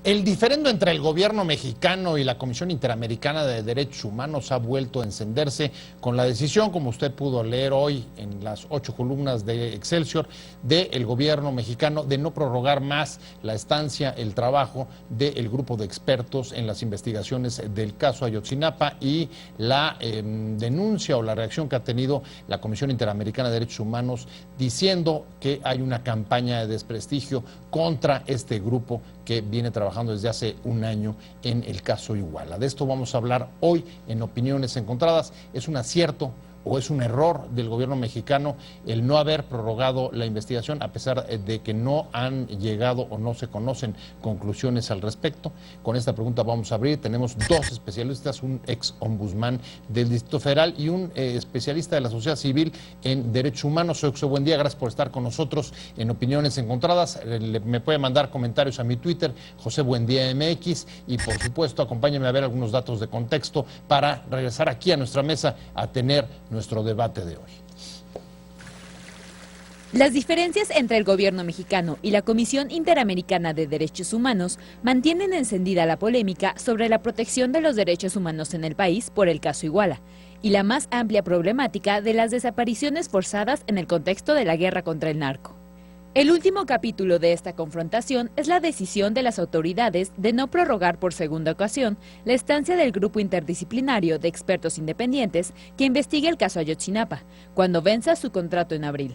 El diferendo entre el gobierno mexicano y la Comisión Interamericana de Derechos Humanos ha vuelto a encenderse con la decisión, como usted pudo leer hoy en las 8 columnas de Excelsior, del gobierno mexicano de no prorrogar más la estancia, el trabajo del grupo de expertos en las investigaciones del caso Ayotzinapa y la denuncia o la reacción que ha tenido la Comisión Interamericana de Derechos Humanos diciendo que hay una campaña de desprestigio contra este grupo que viene trabajando desde hace un año en el caso Iguala. De esto vamos a hablar hoy en Opiniones Encontradas. ¿Es un acierto o es un error del gobierno mexicano el no haber prorrogado la investigación a pesar de que no han llegado o no se conocen conclusiones al respecto? Con esta pregunta vamos a abrir. Tenemos dos especialistas, un ex ombudsman del Distrito Federal y un especialista de la sociedad civil en derechos humanos. Soy José Buendía, gracias por estar con nosotros en Opiniones Encontradas. Me puede mandar comentarios a mi Twitter, José Buendía MX, y por supuesto acompáñame a ver algunos datos de contexto para regresar aquí a nuestra mesa a tener nuestro debate de hoy. Las diferencias entre el gobierno mexicano y la Comisión Interamericana de Derechos Humanos mantienen encendida la polémica sobre la protección de los derechos humanos en el país por el caso Iguala y la más amplia problemática de las desapariciones forzadas en el contexto de la guerra contra el narco. El último capítulo de esta confrontación es la decisión de las autoridades de no prorrogar por segunda ocasión la estancia del grupo interdisciplinario de expertos independientes que investiga el caso Ayotzinapa, cuando venza su contrato en abril.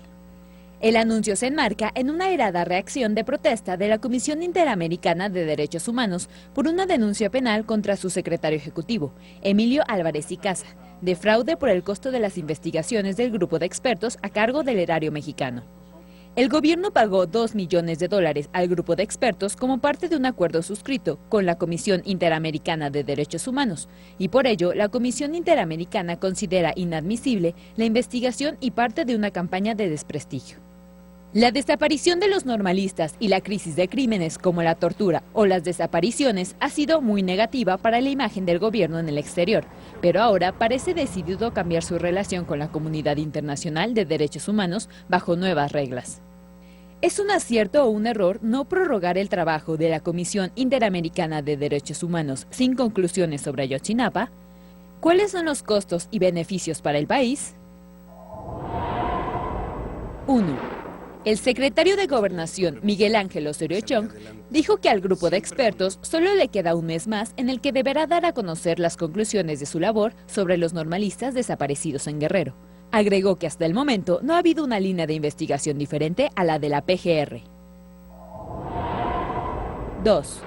El anuncio se enmarca en una airada reacción de protesta de la Comisión Interamericana de Derechos Humanos por una denuncia penal contra su secretario ejecutivo, Emilio Álvarez y Casa, de fraude por el costo de las investigaciones del grupo de expertos a cargo del erario mexicano. El gobierno pagó $2 millones al grupo de expertos como parte de un acuerdo suscrito con la Comisión Interamericana de Derechos Humanos, y por ello la Comisión Interamericana considera inadmisible la investigación y parte de una campaña de desprestigio. La desaparición de los normalistas y la crisis de crímenes como la tortura o las desapariciones ha sido muy negativa para la imagen del gobierno en el exterior, pero ahora parece decidido cambiar su relación con la comunidad internacional de derechos humanos bajo nuevas reglas. ¿Es un acierto o un error no prorrogar el trabajo de la Comisión Interamericana de Derechos Humanos sin conclusiones sobre Ayotzinapa? ¿Cuáles son los costos y beneficios para el país? 1. El secretario de Gobernación, Miguel Ángel Osorio Chong, dijo que al grupo de expertos solo le queda un mes más en el que deberá dar a conocer las conclusiones de su labor sobre los normalistas desaparecidos en Guerrero. Agregó que hasta el momento no ha habido una línea de investigación diferente a la de la PGR. 2.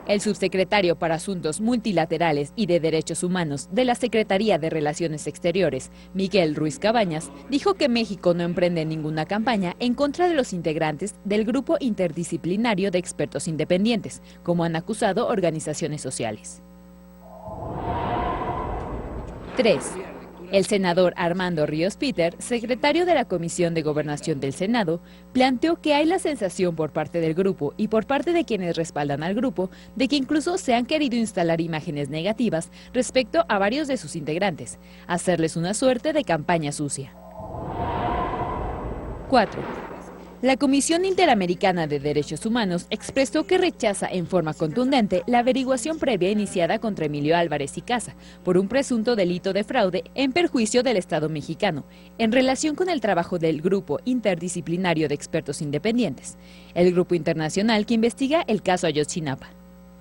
El subsecretario para Asuntos Multilaterales y de Derechos Humanos de la Secretaría de Relaciones Exteriores, Miguel Ruiz Cabañas, dijo que México no emprende ninguna campaña en contra de los integrantes del grupo interdisciplinario de expertos independientes, como han acusado organizaciones sociales. 3. El senador Armando Ríos Peter, secretario de la Comisión de Gobernación del Senado, planteó que hay la sensación por parte del grupo y por parte de quienes respaldan al grupo de que incluso se han querido instalar imágenes negativas respecto a varios de sus integrantes, hacerles una suerte de campaña sucia. 4. La Comisión Interamericana de Derechos Humanos expresó que rechaza en forma contundente la averiguación previa iniciada contra Emilio Álvarez y Casa por un presunto delito de fraude en perjuicio del Estado mexicano en relación con el trabajo del Grupo Interdisciplinario de Expertos Independientes, el grupo internacional que investiga el caso Ayotzinapa.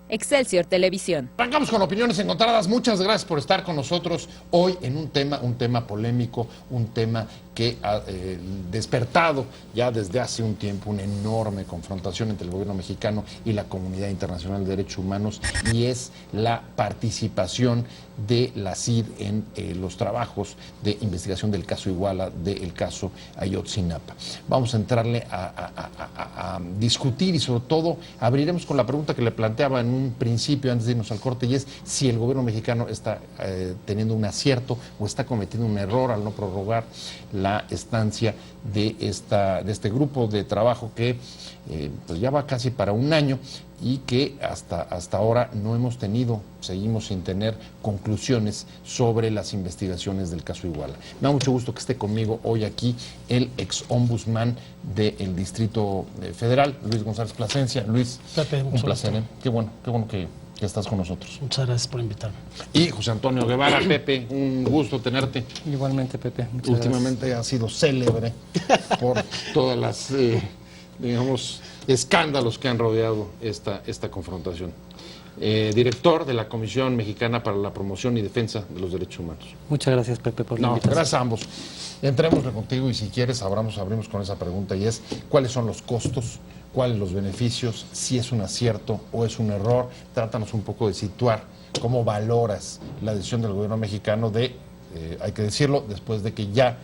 Excelsior Televisión. Arrancamos con Opiniones Encontradas. Muchas gracias por estar con nosotros hoy en un tema polémico, un tema que ha despertado ya desde hace un tiempo una enorme confrontación entre el gobierno mexicano y la comunidad internacional de derechos humanos, y es la participación de la CID en los trabajos de investigación del caso Iguala, del caso Ayotzinapa. Vamos a entrarle a discutir y sobre todo abriremos con la pregunta que le planteaba en un principio antes de irnos al corte, y es si el gobierno mexicano está teniendo un acierto o está cometiendo un error al no prorrogar la estancia de este grupo de trabajo que pues ya va casi para un año y que hasta ahora no hemos tenido, seguimos sin tener conclusiones sobre las investigaciones del caso Iguala. Me da mucho gusto que esté conmigo hoy aquí el ex ombudsman del Distrito Federal, Luis González Plasencia. Luis, Pepe, un placer, ¿eh? Qué bueno que estás con nosotros. Muchas gracias por invitarme. Y José Antonio Guevara. Pepe, un gusto tenerte. Igualmente, Pepe. Últimamente gracias. Ha sido célebre por todas las, digamos, escándalos que han rodeado esta confrontación. Director de la Comisión Mexicana para la Promoción y Defensa de los Derechos Humanos. Muchas gracias, Pepe, por la invitación. Gracias a ambos. Entrémosle contigo y si quieres abrimos con esa pregunta y es ¿cuáles son los costos? ¿Cuáles los beneficios? Si es un acierto o es un error. Trátanos un poco de situar cómo valoras la decisión del gobierno mexicano de, hay que decirlo, después de que ya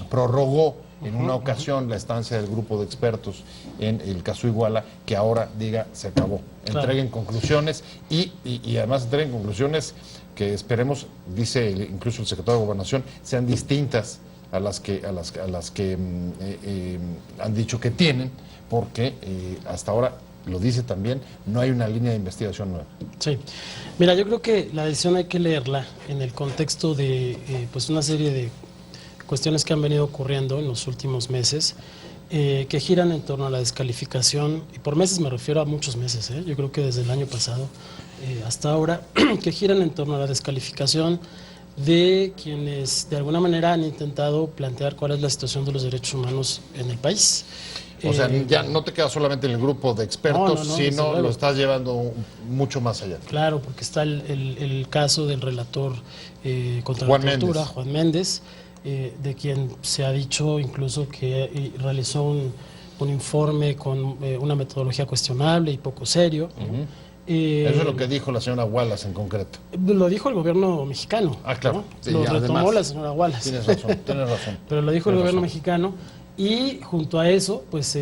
prorrogó en una ocasión la estancia del grupo de expertos en el caso Iguala, que ahora diga se acabó. Entreguen conclusiones y además entreguen conclusiones que esperemos, dice incluso el secretario de Gobernación, sean distintas a las que han dicho que tienen, porque hasta ahora, lo dice también, no hay una línea de investigación nueva. Sí, mira, yo creo que la decisión hay que leerla en el contexto de pues una serie de cuestiones que han venido ocurriendo en los últimos meses, que giran en torno a la descalificación, y por meses me refiero a muchos meses, yo creo que desde el año pasado hasta ahora, que giran en torno a la descalificación de quienes de alguna manera han intentado plantear cuál es la situación de los derechos humanos en el país. O sea, ya no te quedas solamente en el grupo de expertos, sino lo estás llevando mucho más allá. Claro, porque está el caso del relator contra Juan la tortura, Méndez. Juan Méndez, de quien se ha dicho incluso que realizó un informe con una metodología cuestionable y poco serio. Eso es lo que dijo la señora Wallace en concreto. Lo dijo el gobierno mexicano. Ah, claro. ¿no? Sí, lo además, retomó la señora Wallace. Tienes razón. Pero lo dijo el gobierno mexicano. Y junto a eso, pues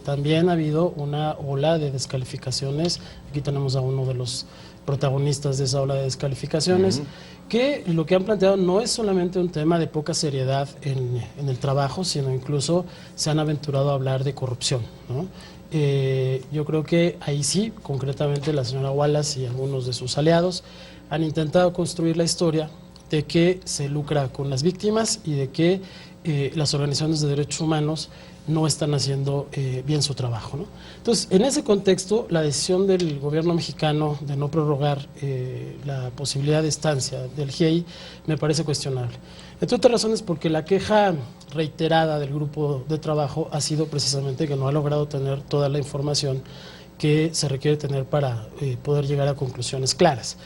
también ha habido una ola de descalificaciones. Aquí tenemos a uno de los protagonistas de esa ola de descalificaciones, que lo que han planteado no es solamente un tema de poca seriedad en el trabajo, sino incluso se han aventurado a hablar de corrupción, ¿no? Yo creo que ahí sí, concretamente la señora Wallace y algunos de sus aliados han intentado construir la historia de que se lucra con las víctimas y de que las organizaciones de derechos humanos no están haciendo bien su trabajo, ¿no? Entonces, en ese contexto, la decisión del gobierno mexicano de no prorrogar la posibilidad de estancia del GIEI me parece cuestionable. Entre otras razones porque la queja reiterada del grupo de trabajo ha sido precisamente que no ha logrado tener toda la información que se requiere tener para poder llegar a conclusiones claras.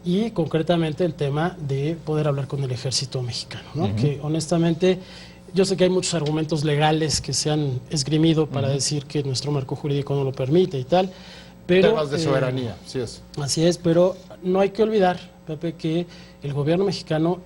Y concretamente el tema de poder hablar con el ejército mexicano, ¿no? Que honestamente yo sé que hay muchos argumentos legales que se han esgrimido para decir que nuestro marco jurídico no lo permite y tal, pero temas de soberanía, sí es. Así es, pero no hay que olvidar, Pepe, que el gobierno mexicano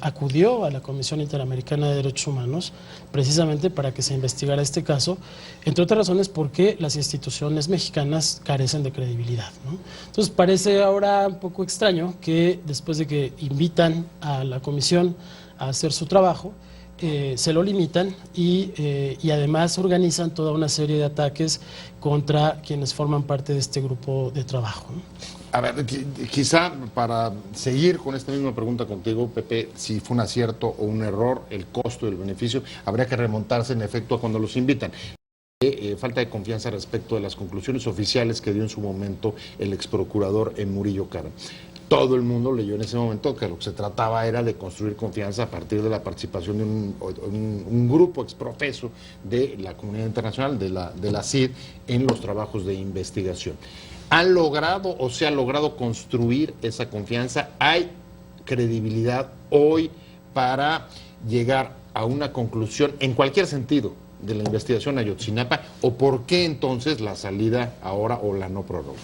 acudió a la Comisión Interamericana de Derechos Humanos precisamente para que se investigara este caso, entre otras razones porque las instituciones mexicanas carecen de credibilidad, ¿no? Entonces parece ahora un poco extraño que después de que invitan a la comisión a hacer su trabajo, se lo limitan y además organizan toda una serie de ataques contra quienes forman parte de este grupo de trabajo, ¿no? A ver, quizá para seguir con esta misma pregunta contigo, Pepe, si fue un acierto o un error, el costo y el beneficio, habría que remontarse en efecto a cuando los invitan. Falta de confianza respecto de las conclusiones oficiales que dio en su momento el ex procurador Murillo Karam. Todo el mundo leyó en ese momento que lo que se trataba era de construir confianza a partir de la participación de un grupo exprofeso de la comunidad internacional, de la CID, en los trabajos de investigación. ¿Han logrado o se ha logrado construir esa confianza? ¿Hay credibilidad hoy para llegar a una conclusión en cualquier sentido de la investigación Ayotzinapa? ¿O por qué entonces la salida ahora o la no prórroga?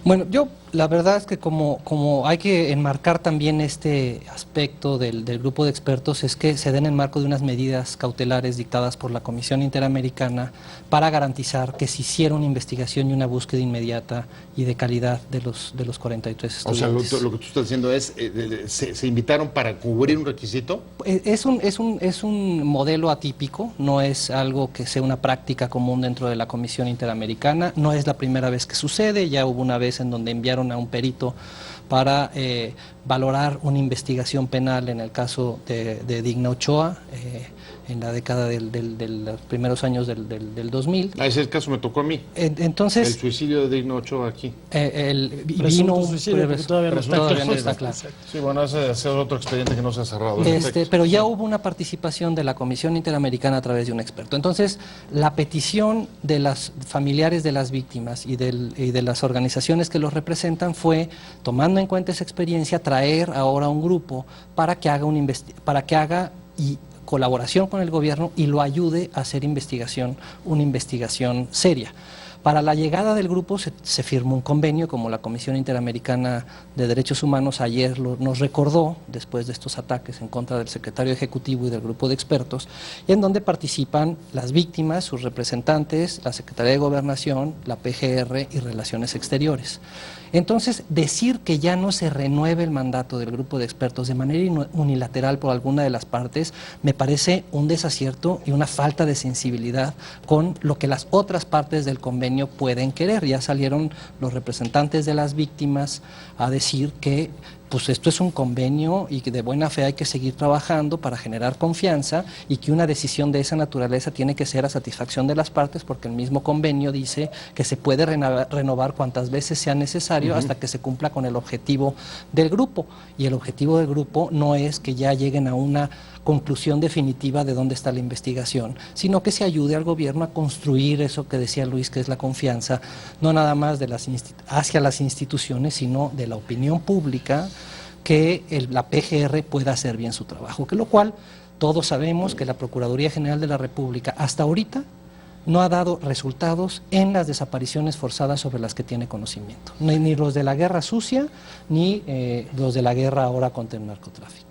Bueno, yo La verdad es que como hay que enmarcar también este aspecto del grupo de expertos, es que se den en marco de unas medidas cautelares dictadas por la Comisión Interamericana para garantizar que se hiciera una investigación y una búsqueda inmediata y de calidad de los 43 estudiantes. O sea, lo que tú estás diciendo es, ¿se invitaron para cubrir un requisito? Es un modelo atípico, no es algo que sea una práctica común dentro de la Comisión Interamericana, no es la primera vez que sucede, ya hubo una vez en donde enviaron a un perito para valorar una investigación penal en el caso de Digna Ochoa, en la década de los primeros años del 2000. Ese caso me tocó a mí. Entonces, el suicidio de Digna Ochoa aquí. Vino suicidio, porque todavía no está claro. Sí, bueno, ese es otro expediente que no se ha cerrado. Pero ya hubo una participación de la Comisión Interamericana a través de un experto. Entonces, la petición de los familiares de las víctimas y de las organizaciones que los representan fue, tomando en cuenta esa experiencia, traer ahora un grupo para que haga colaboración con el gobierno y lo ayude a hacer una investigación seria. Para la llegada del grupo se firmó un convenio, como la Comisión Interamericana de Derechos Humanos ayer nos recordó, después de estos ataques en contra del secretario ejecutivo y del grupo de expertos, en donde participan las víctimas, sus representantes, la Secretaría de Gobernación, la PGR y Relaciones Exteriores. Entonces, decir que ya no se renueve el mandato del grupo de expertos de manera unilateral por alguna de las partes me parece un desacierto y una falta de sensibilidad con lo que las otras partes del convenio pueden querer. Ya salieron los representantes de las víctimas a decir que pues esto es un convenio y que de buena fe hay que seguir trabajando para generar confianza y que una decisión de esa naturaleza tiene que ser a satisfacción de las partes, porque el mismo convenio dice que se puede renovar cuantas veces sea necesario hasta que se cumpla con el objetivo del grupo, y el objetivo del grupo no es que ya lleguen a una conclusión definitiva de dónde está la investigación, sino que se ayude al gobierno a construir eso que decía Luis, que es la confianza, no nada más hacia las instituciones, sino de la opinión pública, que la PGR pueda hacer bien su trabajo, que lo cual todos sabemos que la Procuraduría General de la República hasta ahorita no ha dado resultados en las desapariciones forzadas sobre las que tiene conocimiento, ni los de la guerra sucia, ni los de la guerra ahora contra el narcotráfico.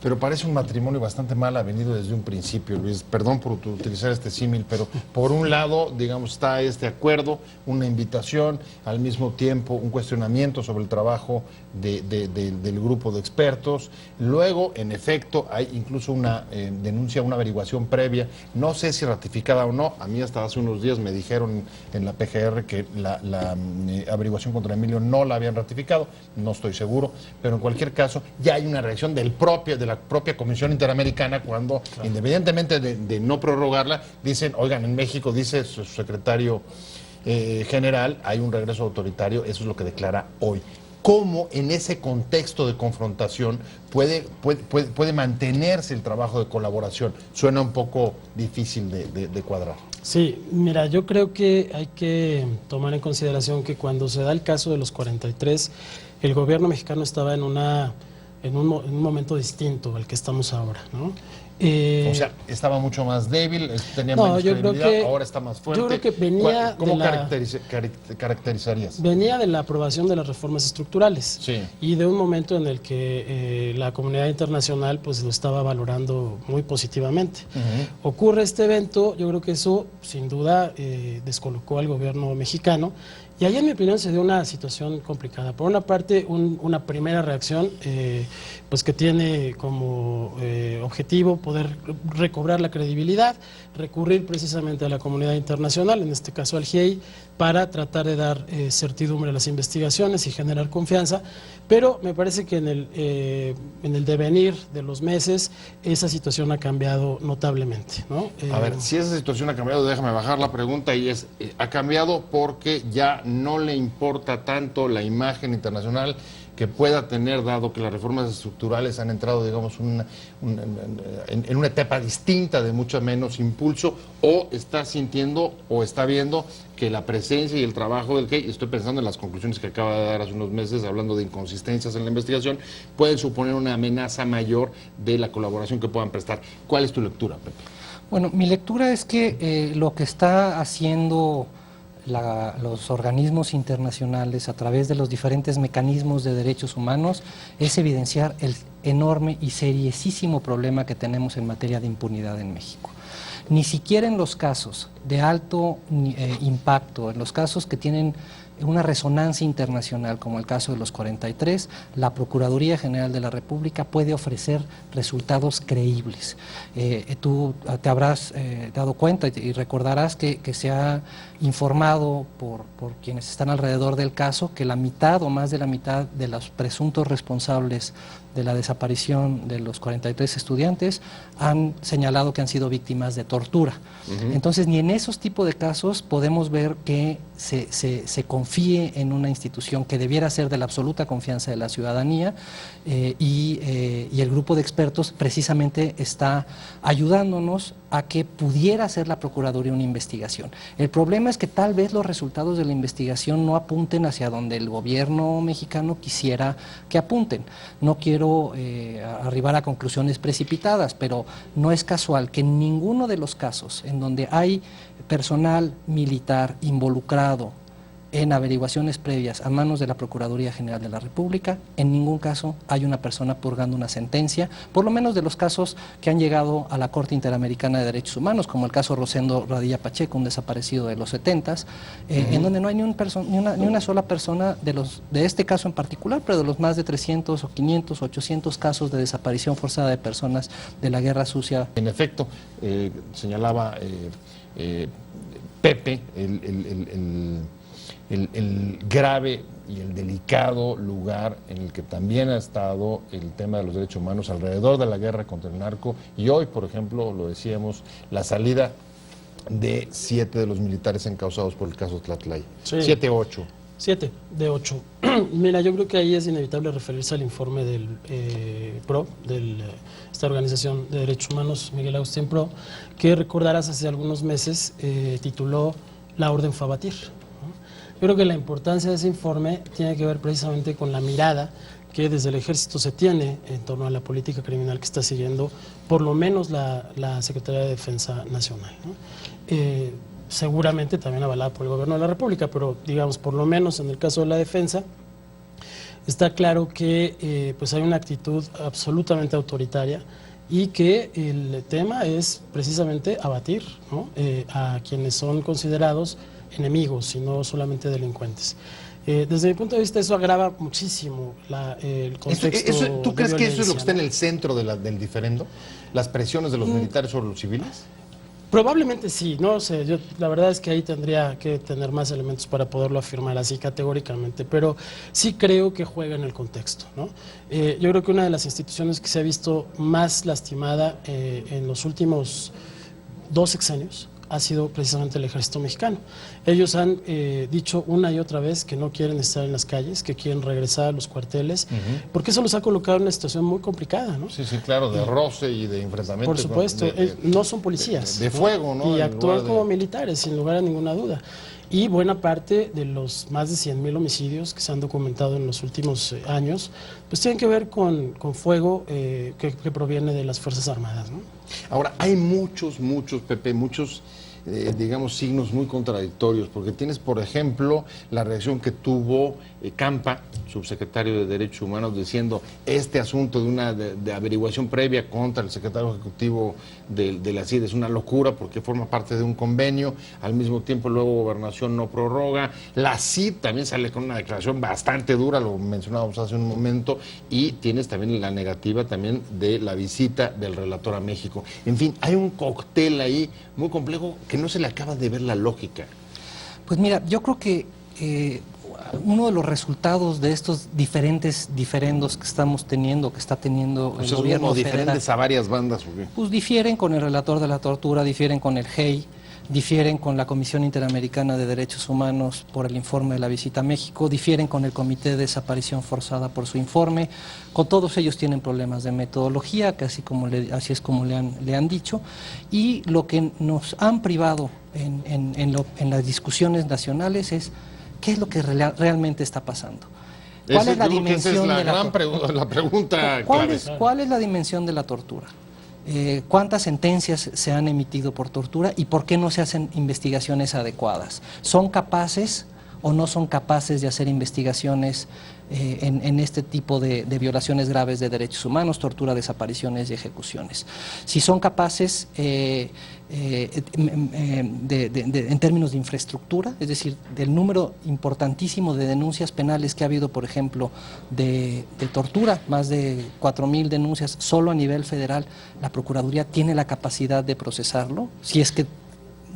Pero parece un matrimonio bastante mal avenido desde un principio, Luis. Perdón por utilizar este símil, pero por un lado, digamos, está este acuerdo, una invitación, al mismo tiempo un cuestionamiento sobre el trabajo del grupo de expertos. Luego, en efecto, hay incluso una denuncia, una averiguación previa, no sé si ratificada o no. A mí hasta hace unos días me dijeron en la PGR que la averiguación contra Emilio no la habían ratificado, no estoy seguro, pero en cualquier caso ya hay una reacción de la propia Comisión Interamericana cuando, independientemente de no prorrogarla, dicen, oigan, en México, dice su secretario general, hay un regreso autoritario, eso es lo que declara hoy. ¿Cómo en ese contexto de confrontación puede mantenerse el trabajo de colaboración? Suena un poco difícil de cuadrar. Sí, mira, yo creo que hay que tomar en consideración que cuando se da el caso de los 43, el gobierno mexicano estaba en un momento distinto al que estamos ahora, ¿no? O sea, estaba mucho más débil, tenía menos credibilidad, ahora está más fuerte. Yo creo que venía ¿Cómo caracterizarías? Venía de la aprobación de las reformas estructurales, sí, y de un momento en el que la comunidad internacional pues lo estaba valorando muy positivamente. Ocurre este evento, yo creo que eso sin duda descolocó al gobierno mexicano. Y ahí, en mi opinión, se dio una situación complicada. Por una parte, una primera reacción pues que tiene como objetivo poder recobrar la credibilidad, recurrir precisamente a la comunidad internacional, en este caso al GIEI, para tratar de dar certidumbre a las investigaciones y generar confianza. Pero me parece que en el devenir de los meses esa situación ha cambiado notablemente, ¿no? A ver, si esa situación ha cambiado, déjame bajar la pregunta, y es, ha cambiado porque ya no le importa tanto la imagen internacional que pueda tener, dado que las reformas estructurales han entrado, digamos, en una etapa distinta de mucho menos impulso, o está sintiendo o está viendo que la presencia y el trabajo del GIEI, estoy pensando en las conclusiones que acaba de dar hace unos meses, hablando de inconsistencias en la investigación, pueden suponer una amenaza mayor de la colaboración que puedan prestar. ¿Cuál es tu lectura, Pepe? Bueno, mi lectura es que lo que está haciendo los organismos internacionales a través de los diferentes mecanismos de derechos humanos es evidenciar el enorme y seriosísimo problema que tenemos en materia de impunidad en México. Ni siquiera en los casos de alto impacto, en los casos que tienen una resonancia internacional, como el caso de los 43, la Procuraduría General de la República puede ofrecer resultados creíbles. Tú te habrás dado cuenta y recordarás que se ha informado por quienes están alrededor del caso que la mitad o más de la mitad de los presuntos responsables de la desaparición de los 43 estudiantes han señalado que han sido víctimas de tortura. Entonces, ni en esos tipos de casos podemos ver que se confíe en una institución que debiera ser de la absoluta confianza de la ciudadanía y el grupo de expertos precisamente está ayudándonos a que pudiera hacer la Procuraduría una investigación. El problema es que tal vez los resultados de la investigación no apunten hacia donde el gobierno mexicano quisiera que apunten. No quiero arribar a conclusiones precipitadas, pero no es casual que en ninguno de los casos en donde hay personal militar involucrado en averiguaciones previas a manos de la Procuraduría General de la República, en ningún caso hay una persona purgando una sentencia, por lo menos de los casos que han llegado a la Corte Interamericana de Derechos Humanos, como el caso Rosendo Radilla Pacheco, un desaparecido de los 70s, en donde no hay ni una sola persona de este caso en particular, pero de los más de 300 o 500, 800 casos de desaparición forzada de personas de la guerra sucia. En efecto, señalaba Pepe el grave y el delicado lugar en el que también ha estado el tema de los derechos humanos alrededor de la guerra contra el narco, y hoy, por ejemplo, lo decíamos, la salida de 7 de los militares encausados por el caso Tlatlaya. Sí. 7, 8. 7 de 8. Mira, yo creo que ahí es inevitable referirse al informe del PRO, de esta organización de derechos humanos, Miguel Agustín PRO, que recordarás hace algunos meses tituló La Orden fue abatir. Yo creo que la importancia de ese informe tiene que ver precisamente con la mirada que desde el Ejército se tiene en torno a la política criminal que está siguiendo por lo menos la Secretaría de Defensa Nacional, ¿no? Seguramente también avalada por el Gobierno de la República, pero digamos por lo menos en el caso de la defensa está claro que pues hay una actitud absolutamente autoritaria y que el tema es precisamente abatir, ¿no?, a quienes son considerados enemigos y no solamente delincuentes. Desde mi punto de vista eso agrava muchísimo el contexto. ¿Tú crees que eso es lo que está en ¿no? el centro del diferendo? ¿Las presiones de los militares sobre los civiles? Probablemente sí, no sé, yo la verdad es que ahí tendría que tener más elementos para poderlo afirmar así categóricamente, pero sí creo que juega en el contexto, ¿no? Yo creo que una de las instituciones que se ha visto más lastimada en los últimos 2 sexenios ha sido precisamente el Ejército Mexicano. Ellos han dicho una y otra vez que no quieren estar en las calles, que quieren regresar a los cuarteles, porque eso los ha colocado en una situación muy complicada, ¿no? Sí, claro, de roce y de enfrentamiento. Por supuesto, no son policías. De fuego, ¿no? Y actúan como militares, sin lugar a ninguna duda. Y buena parte de los más de 100,000 homicidios que se han documentado en los últimos años, pues tienen que ver con fuego que proviene de las Fuerzas Armadas, ¿no? Ahora, hay muchos, Pepe, digamos, signos muy contradictorios, porque tienes, por ejemplo, la reacción que tuvo Campa, subsecretario de Derechos Humanos, diciendo este asunto de averiguación previa contra el secretario ejecutivo de la CID es una locura porque forma parte de un convenio, al mismo tiempo luego Gobernación no prorroga, la CID también sale con una declaración bastante dura, lo mencionábamos hace un momento, y tienes también la negativa también de la visita del relator a México. En fin, hay un cóctel ahí muy complejo que no se le acaba de ver la lógica. Pues mira, yo creo que uno de los resultados de estos diferendos que estamos teniendo, que está teniendo el gobierno federal, diferentes a varias bandas, ¿o qué? Pues difieren con el relator de la tortura, difieren con el GEI, difieren con la Comisión Interamericana de Derechos Humanos por el informe de la visita a México, difieren con el Comité de Desaparición Forzada por su informe. Con todos ellos tienen problemas de metodología, que así es como le han dicho, y lo que nos han privado en las discusiones nacionales es qué es lo que realmente está pasando. ¿Cuál es la dimensión de la tortura? La pregunta clave. ¿Cuál es la dimensión de la tortura? cuántas sentencias se han emitido por tortura y por qué no se hacen investigaciones adecuadas. ¿Son capaces o no son capaces de hacer investigaciones en este tipo de violaciones graves de derechos humanos, tortura, desapariciones y ejecuciones? Si son capaces en términos de infraestructura, es decir, del número importantísimo de denuncias penales que ha habido, por ejemplo, de tortura, más de 4,000 denuncias solo a nivel federal, la Procuraduría tiene la capacidad de procesarlo, si es que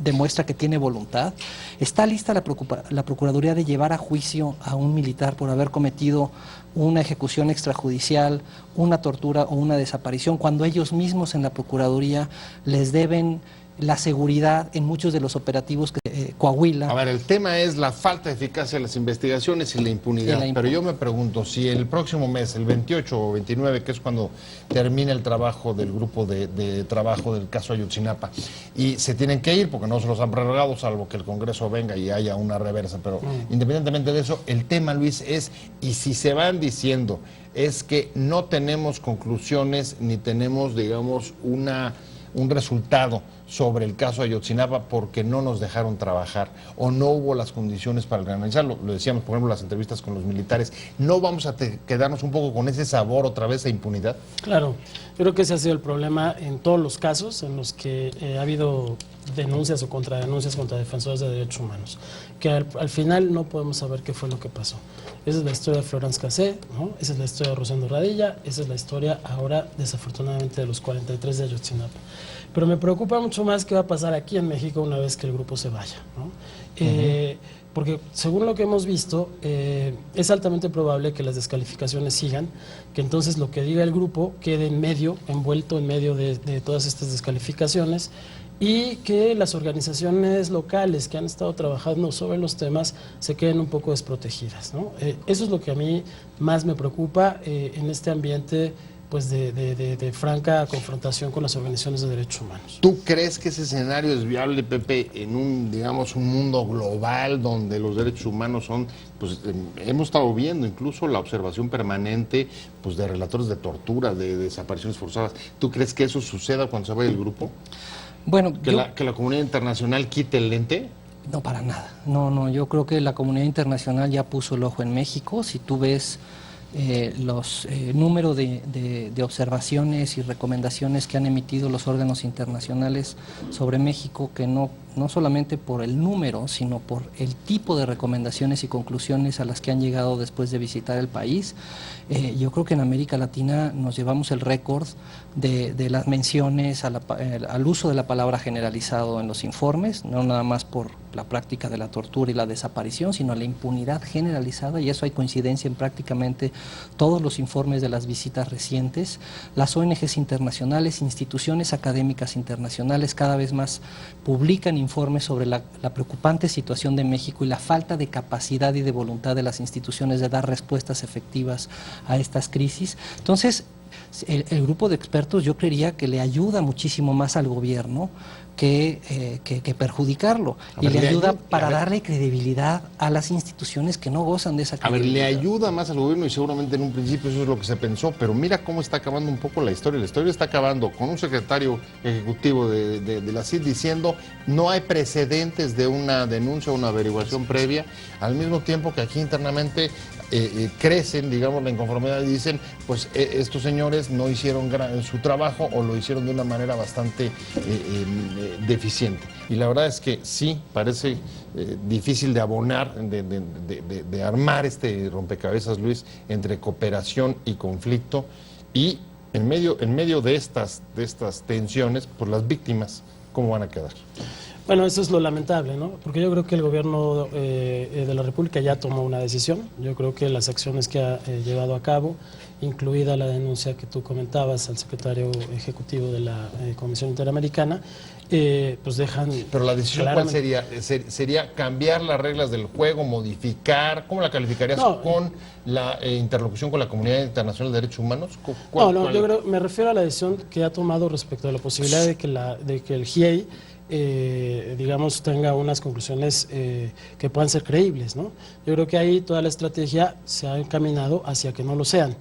demuestra que tiene voluntad. ¿Está lista la Procuraduría de llevar a juicio a un militar por haber cometido una ejecución extrajudicial, una tortura o una desaparición, cuando ellos mismos en la Procuraduría les deben la seguridad en muchos de los operativos que Coahuila? A ver, el tema es la falta de eficacia de las investigaciones y la impunidad. Pero yo me pregunto, si el próximo mes, el 28 o 29, que es cuando termina el trabajo del grupo de trabajo del caso Ayotzinapa, y se tienen que ir porque no se los han prorrogado, salvo que el Congreso venga y haya una reversa, pero independientemente de eso, el tema, Luis, es, y si se van diciendo, es que no tenemos conclusiones ni tenemos, digamos, un resultado sobre el caso Ayotzinapa porque no nos dejaron trabajar o no hubo las condiciones para organizarlo. Lo decíamos, por ejemplo, las entrevistas con los militares. ¿No vamos a quedarnos un poco con ese sabor otra vez de impunidad? Claro, yo creo que ese ha sido el problema en todos los casos en los que ha habido denuncias o contradenuncias contra defensores de derechos humanos, que al final no podemos saber qué fue lo que pasó. Esa es la historia de Florence Cassé, ¿no? Esa es la historia de Rosendo Radilla, esa es la historia ahora, desafortunadamente, de los 43 de Ayotzinapa. Pero me preocupa mucho más qué va a pasar aquí en México una vez que el grupo se vaya, ¿no? Porque según lo que hemos visto, es altamente probable que las descalificaciones sigan, que entonces lo que diga el grupo quede en medio, envuelto en medio de todas estas descalificaciones, y que las organizaciones locales que han estado trabajando sobre los temas se queden un poco desprotegidas, ¿no? Eso es lo que a mí más me preocupa en este ambiente, pues de franca confrontación con las organizaciones de derechos humanos. ¿Tú crees que ese escenario es viable, Pepe, en un, digamos, un mundo global donde los derechos humanos son, pues hemos estado viendo incluso la observación permanente, pues, de relatores de tortura, de desapariciones forzadas? ¿Tú crees que eso suceda cuando se vaya el grupo? Bueno, ¿Que la comunidad internacional quite el lente? No, para nada. No, yo creo que la comunidad internacional ya puso el ojo en México. Si tú ves los número de observaciones y recomendaciones que han emitido los órganos internacionales sobre México, que no solamente por el número, sino por el tipo de recomendaciones y conclusiones a las que han llegado después de visitar el país, yo creo que en América Latina nos llevamos el récord de las menciones al uso de la palabra generalizado en los informes, no nada más por la práctica de la tortura y la desaparición, sino la impunidad generalizada, y eso hay coincidencia en prácticamente todos los informes de las visitas recientes. Las ONGs internacionales, instituciones académicas internacionales cada vez más publican informes sobre la preocupante situación de México y la falta de capacidad y de voluntad de las instituciones de dar respuestas efectivas a estas crisis. Entonces, el grupo de expertos, yo creería que le ayuda muchísimo más al gobierno que perjudicarlo, y le ayuda para darle credibilidad a las instituciones que no gozan de esa credibilidad. A ver, le ayuda más al gobierno, y seguramente en un principio eso es lo que se pensó, pero mira cómo está acabando un poco la historia. La historia está acabando con un secretario ejecutivo de la CID diciendo no hay precedentes de una denuncia o una averiguación previa, al mismo tiempo que aquí internamente crecen, digamos, la inconformidad y dicen, pues estos señores no hicieron su trabajo o lo hicieron de una manera bastante deficiente. Y la verdad es que sí, parece difícil de abonar, de armar este rompecabezas, Luis, entre cooperación y conflicto, y en medio de estas tensiones, pues las víctimas, ¿cómo van a quedar? Bueno, eso es lo lamentable, ¿no? Porque yo creo que el gobierno de la República ya tomó una decisión. Yo creo que las acciones que ha llevado a cabo, incluida la denuncia que tú comentabas al secretario ejecutivo de la Comisión Interamericana, pues dejan... Pero la decisión, ¿cuál sería? ¿Sería cambiar las reglas del juego, modificar? ¿Cómo la calificarías con la interlocución con la comunidad internacional de derechos humanos? No, yo creo, me refiero a la decisión que ha tomado respecto a la posibilidad de que el GIEI digamos, tenga unas conclusiones que puedan ser creíbles, ¿no? Yo creo que ahí toda la estrategia se ha encaminado hacia que no lo sean.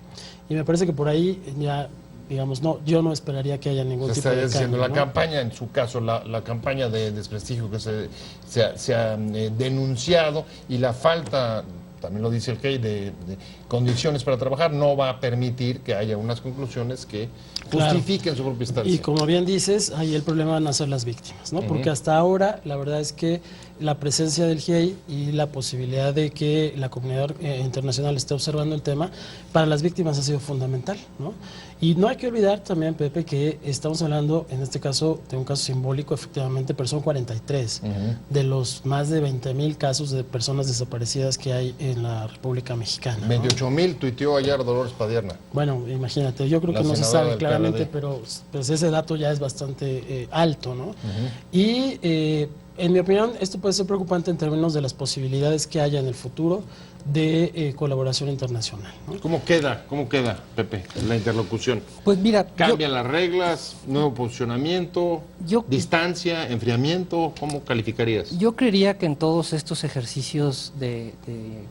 Y me parece que por ahí ya digamos, no, yo no esperaría que haya ningún Se tipo de estaría diciendo cambio, la ¿no? campaña, en su caso, la campaña de desprestigio que se ha denunciado y la falta, también lo dice el GEI, de condiciones para trabajar, no va a permitir que haya unas conclusiones que Claro. justifiquen su propia estancia. Y como bien dices, ahí el problema van a ser las víctimas, ¿no? Porque hasta ahora la verdad es que la presencia del GIEI y la posibilidad de que la comunidad internacional esté observando el tema, para las víctimas ha sido fundamental, ¿no? Y no hay que olvidar también, Pepe, que estamos hablando, en este caso, de un caso simbólico, efectivamente, pero son 43 de los más de 20,000 casos de personas desaparecidas que hay en la República Mexicana, ¿no? 28,000 tuiteó ayer Dolores Padierna. Bueno, imagínate, yo creo La que no se senadora sabe del claramente, PRD. pero pues ese dato ya es bastante alto, ¿no? Y en mi opinión, esto puede ser preocupante en términos de las posibilidades que haya en el futuro de colaboración internacional, ¿no? ¿Cómo queda, Pepe, la interlocución? Pues mira, ¿Cambian las reglas, nuevo posicionamiento, Yo- distancia, enfriamiento? ¿Cómo calificarías? yo creería que en todos estos ejercicios de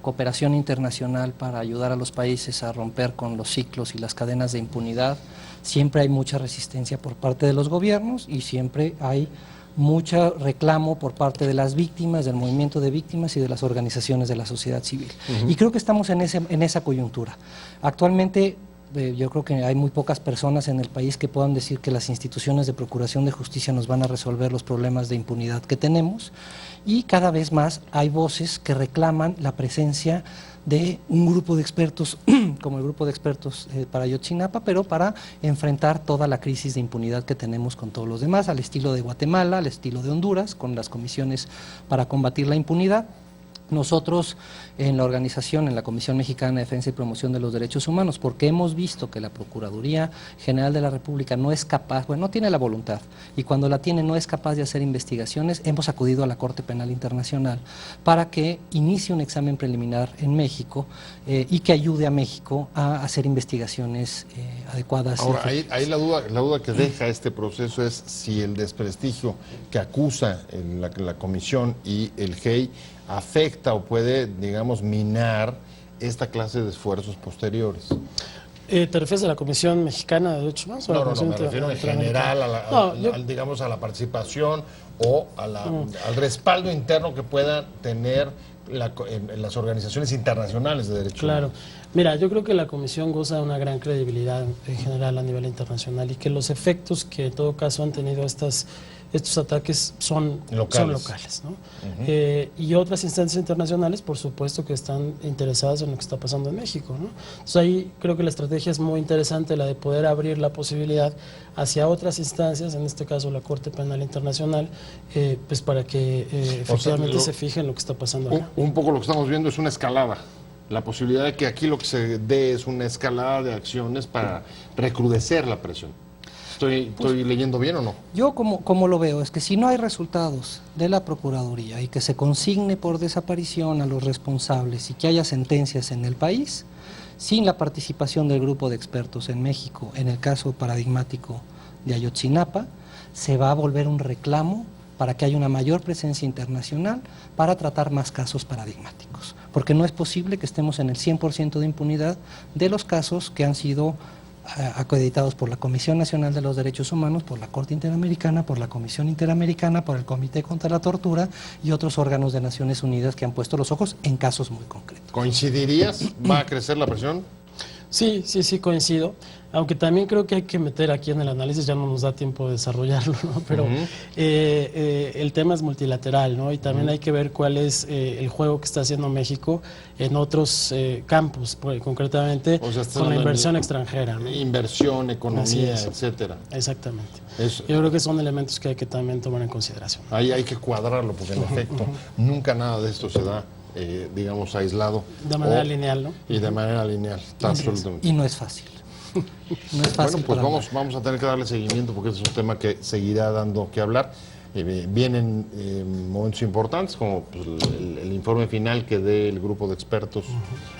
cooperación internacional para ayudar a los países a romper con los ciclos y las cadenas de impunidad, siempre hay mucha resistencia por parte de los gobiernos y siempre hay mucho reclamo por parte de las víctimas, del movimiento de víctimas y de las organizaciones de la sociedad civil. Y creo que estamos en esa coyuntura. Actualmente yo creo que hay muy pocas personas en el país que puedan decir que las instituciones de procuración de justicia nos van a resolver los problemas de impunidad que tenemos y cada vez más hay voces que reclaman la presencia de un grupo de expertos, como el grupo de expertos para Ayotzinapa, pero para enfrentar toda la crisis de impunidad que tenemos con todos los demás, al estilo de Guatemala, al estilo de Honduras, con las comisiones para combatir la impunidad. Nosotros en la organización, en la Comisión Mexicana de Defensa y Promoción de los Derechos Humanos, porque hemos visto que la Procuraduría General de la República no es capaz, bueno, no tiene la voluntad, y cuando la tiene no es capaz de hacer investigaciones, hemos acudido a la Corte Penal Internacional para que inicie un examen preliminar en México y que ayude a México a hacer investigaciones adecuadas. Ahora, ahí la duda que deja este proceso es si el desprestigio que acusa la Comisión y el GEI afecta o puede, digamos, minar esta clase de esfuerzos posteriores. ¿Te refieres a la Comisión Mexicana de Derechos Humanos? o a la No, Comisión me refiero en Interamericana? general No, yo- digamos, a la participación o al respaldo interno que pueda tener en las organizaciones internacionales de derechos Claro. humanos. Mira, yo creo que la Comisión goza de una gran credibilidad en general a nivel internacional y que los efectos que en todo caso han tenido estos ataques son locales, ¿no? Y otras instancias internacionales, por supuesto, que están interesadas en lo que está pasando en México, ¿no? Entonces ahí creo que la estrategia es muy interesante, la de poder abrir la posibilidad hacia otras instancias, en este caso la Corte Penal Internacional, pues para que efectivamente se fije en lo que está pasando acá. Un poco lo que estamos viendo es una escalada. La posibilidad de que aquí lo que se dé es una escalada de acciones para recrudecer la presión. ¿Estoy leyendo bien o no? Yo como lo veo es que si no hay resultados de la Procuraduría y que se consigne por desaparición a los responsables y que haya sentencias en el país, sin la participación del grupo de expertos en México, en el caso paradigmático de Ayotzinapa, se va a volver un reclamo para que haya una mayor presencia internacional para tratar más casos paradigmáticos. Porque no es posible que estemos en el 100% de impunidad de los casos que han sido acreditados por la Comisión Nacional de los Derechos Humanos, por la Corte Interamericana, por la Comisión Interamericana, por el Comité contra la Tortura y otros órganos de Naciones Unidas que han puesto los ojos en casos muy concretos. ¿Coincidirías? ¿Va a crecer la presión? Sí, coincido. Aunque también creo que hay que meter aquí en el análisis, ya no nos da tiempo de desarrollarlo, ¿no? Pero el tema es multilateral, ¿no? Y también hay que ver cuál es el juego que está haciendo México en otros campos, concretamente O sea, estás con la hablando inversión de extranjera, ¿no? Inversión, Así economía, es. etcétera. Exactamente. Eso. Yo creo que son elementos que hay que también tomar en consideración. Ahí hay que cuadrarlo porque en efecto nunca nada de esto se da, digamos, aislado. De manera lineal, ¿no? Y de manera lineal, absolutamente. Y no es fácil. No es fácil. Bueno, pues para vamos a tener que darle seguimiento porque este es un tema que seguirá dando que hablar. Vienen momentos importantes como pues, el informe final que dé el grupo de expertos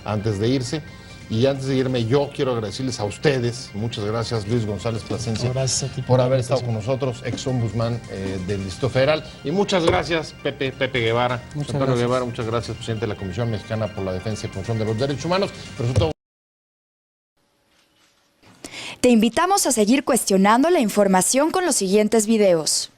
antes de irse. Y antes de irme, yo quiero agradecerles a ustedes, muchas gracias Luis González Plasencia, Gracias a ti por haber estado con nosotros, ex ombudsman del Distrito Federal. Y muchas gracias, Pepe Guevara, Muchas Pedro gracias. Guevara, muchas gracias, presidente de la Comisión Mexicana por la Defensa y Promoción de los Derechos Humanos. Pero sobre todo, Te invitamos a seguir cuestionando la información con los siguientes videos.